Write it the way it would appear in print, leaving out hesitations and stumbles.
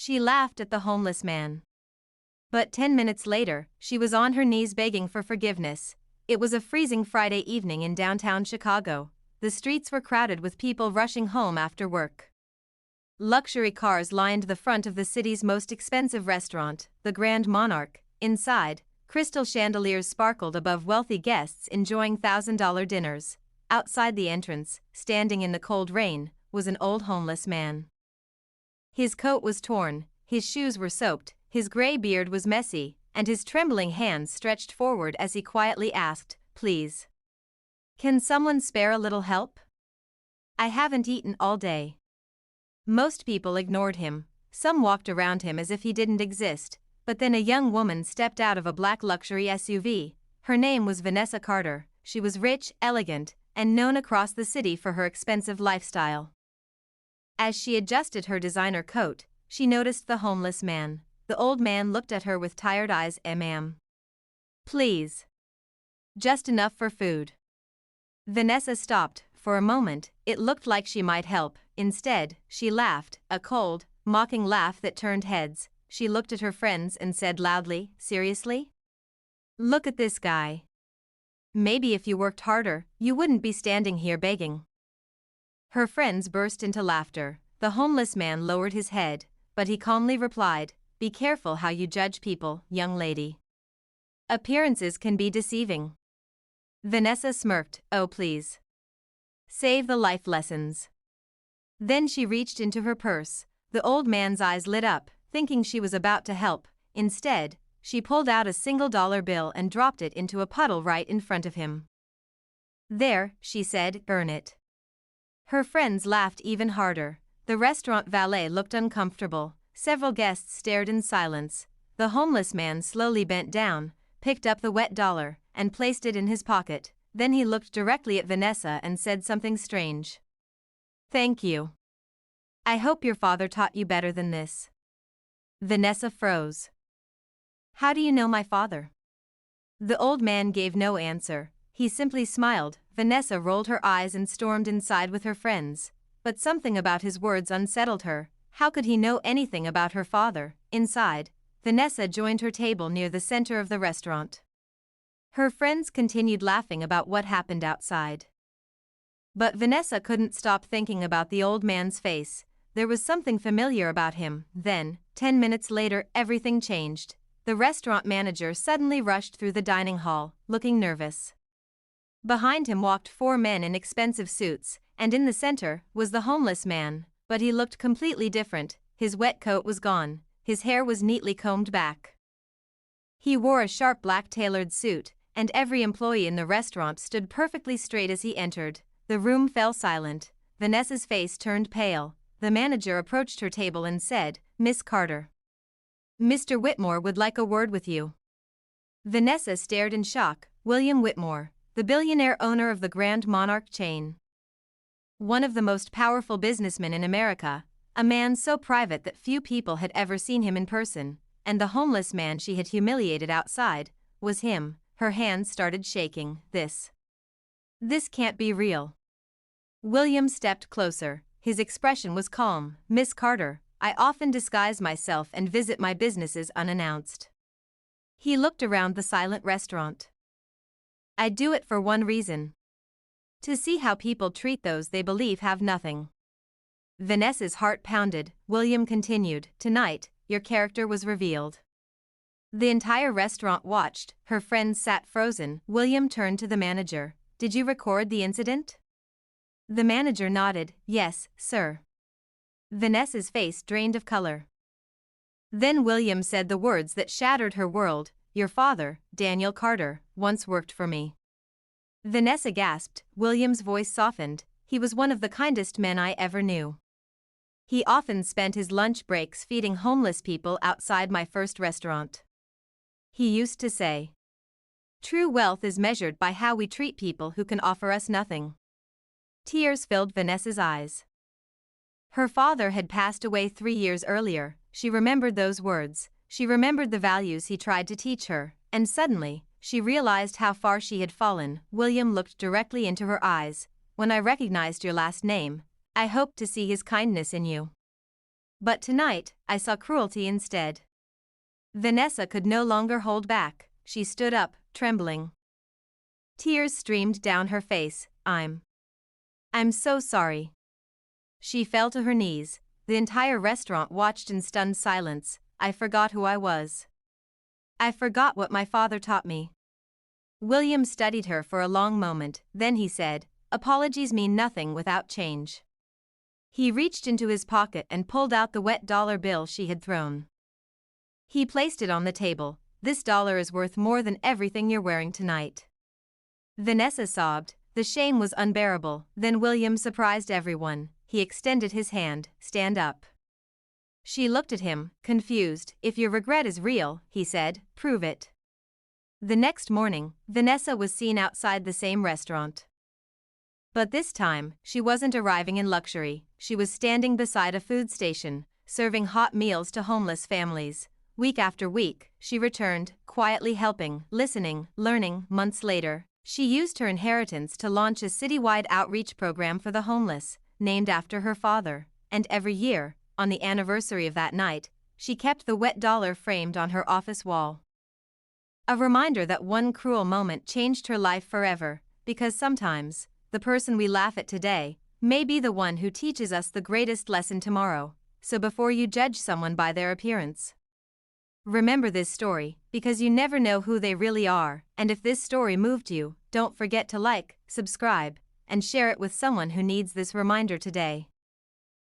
She laughed at the homeless man. But 10 minutes later, she was on her knees begging for forgiveness. It was a freezing Friday evening in downtown Chicago. The streets were crowded with people rushing home after work. Luxury cars lined the front of the city's most expensive restaurant, the Grand Monarch. Inside, crystal chandeliers sparkled above wealthy guests enjoying $1,000 dinners. Outside the entrance, standing in the cold rain, was an old homeless man. His coat was torn, his shoes were soaked, his gray beard was messy, and his trembling hands stretched forward as he quietly asked, "Please. Can someone spare a little help? I haven't eaten all day." Most people ignored him. Some walked around him as if he didn't exist, but then a young woman stepped out of a black luxury SUV. Her name was Vanessa Carter. She was rich, elegant, and known across the city for her expensive lifestyle. As she adjusted her designer coat, she noticed the homeless man. The old man looked at her with tired eyes. "Ma'am. Please. Just enough for food." Vanessa stopped. For a moment, it looked like she might help. Instead, she laughed, a cold, mocking laugh that turned heads. She looked at her friends and said loudly, "Seriously? Look at this guy. Maybe if you worked harder, you wouldn't be standing here begging." Her friends burst into laughter. The homeless man lowered his head, but he calmly replied, "Be careful how you judge people, young lady. Appearances can be deceiving." Vanessa smirked, "Oh please. Save the life lessons." Then she reached into her purse. The old man's eyes lit up, thinking she was about to help. Instead, she pulled out a $1 bill and dropped it into a puddle right in front of him. "There," she said, "earn it." Her friends laughed even harder. The restaurant valet looked uncomfortable. Several guests stared in silence. The homeless man slowly bent down, picked up the wet dollar, and placed it in his pocket. Then he looked directly at Vanessa and said something strange. "Thank you. I hope your father taught you better than this." Vanessa froze. "How do you know my father?" The old man gave no answer. He simply smiled. Vanessa rolled her eyes and stormed inside with her friends. But something about his words unsettled her. How could he know anything about her father? Inside, Vanessa joined her table near the center of the restaurant. Her friends continued laughing about what happened outside. But Vanessa couldn't stop thinking about the old man's face. There was something familiar about him. Then, 10 minutes later, everything changed. The restaurant manager suddenly rushed through the dining hall, looking nervous. Behind him walked 4 men in expensive suits, and in the center was the homeless man, but he looked completely different. His wet coat was gone, his hair was neatly combed back. He wore a sharp black tailored suit, and every employee in the restaurant stood perfectly straight as he entered. The room fell silent. Vanessa's face turned pale. The manager approached her table and said, "Miss Carter. Mr. Whitmore would like a word with you." Vanessa stared in shock. William Whitmore, the billionaire owner of the Grand Monarch chain. One of the most powerful businessmen in America, a man so private that few people had ever seen him in person, and the homeless man she had humiliated outside, was him. Her hands started shaking. This can't be real." William stepped closer. His expression was calm. "Miss Carter, I often disguise myself and visit my businesses unannounced." He looked around the silent restaurant. "I do it for one reason. To see how people treat those they believe have nothing." Vanessa's heart pounded. William continued, "Tonight, your character was revealed." The entire restaurant watched. Her friends sat frozen. William turned to the manager. "Did you record the incident?" The manager nodded. "Yes, sir." Vanessa's face drained of color. Then William said the words that shattered her world. "Your father, Daniel Carter, once worked for me." Vanessa gasped. William's voice softened. "He was one of the kindest men I ever knew. He often spent his lunch breaks feeding homeless people outside my first restaurant. He used to say, 'True wealth is measured by how we treat people who can offer us nothing.'" Tears filled Vanessa's eyes. Her father had passed away 3 years earlier. She remembered those words. She remembered the values he tried to teach her, and suddenly, she realized how far she had fallen. William looked directly into her eyes. "When I recognized your last name, I hoped to see his kindness in you. But tonight, I saw cruelty instead. Vanessa could no longer hold back. She stood up, trembling. Tears streamed down her face. I'm so sorry. She fell to her knees. The entire restaurant watched in stunned silence. I forgot who I was. I forgot what my father taught me. William studied her for a long moment, then he said, "Apologies mean nothing without change." He reached into his pocket and pulled out the wet dollar bill she had thrown. He placed it on the table. "This dollar is worth more than everything you're wearing tonight." Vanessa sobbed. The shame was unbearable. Then William surprised everyone. He extended his hand. "Stand up." She looked at him, confused. "If your regret is real," he said, "prove it." The next morning, Vanessa was seen outside the same restaurant. But this time, she wasn't arriving in luxury. She was standing beside a food station, serving hot meals to homeless families. Week after week, she returned, quietly helping, listening, learning. Months later, she used her inheritance to launch a citywide outreach program for the homeless, named after her father. And every year, on the anniversary of that night, she kept the wet dollar framed on her office wall. A reminder that one cruel moment changed her life forever, because sometimes, the person we laugh at today may be the one who teaches us the greatest lesson tomorrow. So before you judge someone by their appearance, remember this story, because you never know who they really are. And if this story moved you, don't forget to like, subscribe, and share it with someone who needs this reminder today.